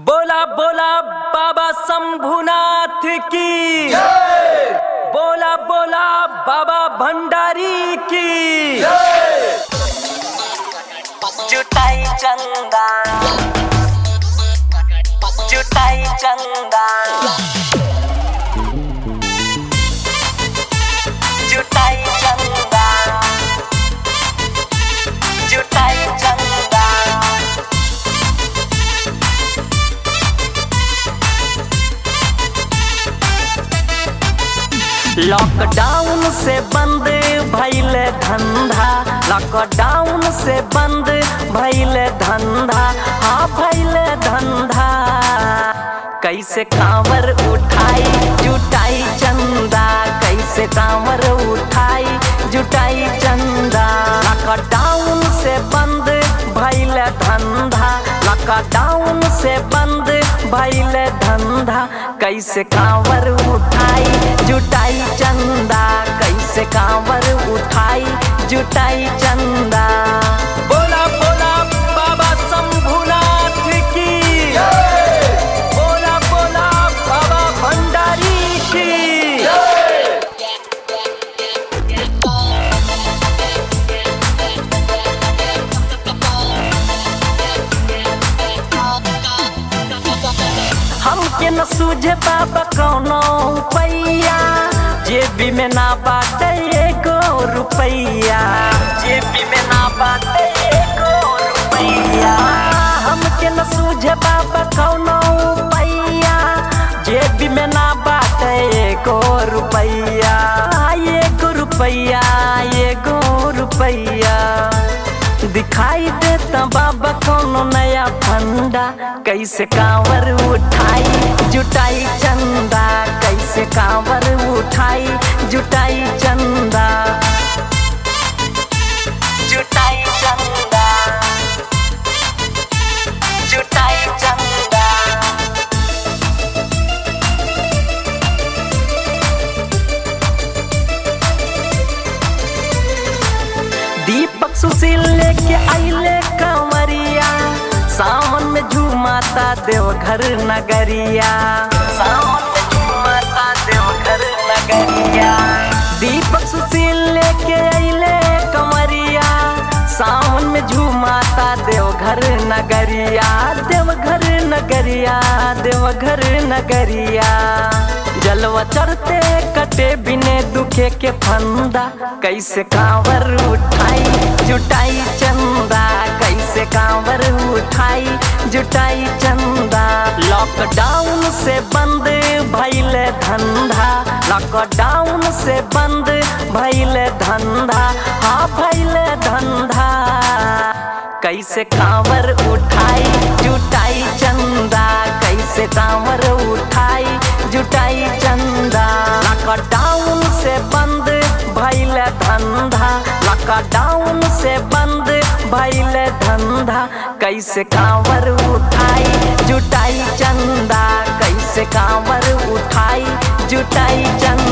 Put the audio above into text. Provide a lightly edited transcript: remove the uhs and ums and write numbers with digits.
बोला बोला बाबा शंभुनाथ की जय। बोला बोला बाबा भंडारी की जय। जुटाई चंदा जुटाई चंदा जुटाई चंदा जुटाई चंदा। लॉकडाउन से बंद भइल धंधा, लॉकडाउन से बंद भइल धंधा, हाँ भइल धंधा। कैसे कांवर उठाई जुटाई चंदा, कैसे कांवर उठाई जुटाई चंदा। लॉकडाउन से बंद भइल धंधा, लॉकडाउन से बंद भइल धंधा। कैसे कांवर उठाई जुटाई चंदा, कैसे कांवर उठाई जुटाई चंदा। बोला बोला बाबा शंभुनाथ की जय। बोला बोला बाबा भंडारी की जय। हमके न सूझे बाबा कौनो पैया, जेबी में ना बाटे एको रुपैया, जेबी में ना बाटे एको रुपैया। हमके न सूझे बाबा कौनो पैया, जेबी में ना बाटे एको रुपैया, एको रुपैया एको रुपैया। दिखाई देता बाबा कौनो नया फंडा, कैसे कांवर उठाई जुटाई चंदा, कैसे कांवर उठाई जुटाई चंदा। जुटाई चंदा जुटाई चंदा। दीपक सुशील लेके आइले कंवरिया, सावन में झूमाता देवघर नगरिया, सावन में झूमाता देवघर नगरिया। दीपक सुशील लेके आइले कंवरिया, सावन में झूमाता देवघर नगरिया, देवघर नगरिया देवघर नगरिया। जलवा चढ़ते कटे बिने दुखे के फंदा, कैसे कांवर उठाई जुटाई चंदा, कैसे कांवर उठाई जुटाई चंदा। लॉकडाउन से बंद भइल धंधा, लॉकडाउन से बंद भइल धंधा, हाँ भइल धंधा। कैसे कांवर उठाई जुटाई चंदा, कैसे कांवर उठाई जुटाई चंदा। लॉकडाउन से बंद भइल धंधा, लॉकडाउन से बंद भइल धंधा। कैसे कांवर उठाई जुटाई चंदा, कैसे कांवर उठाई जुटाई चंदा।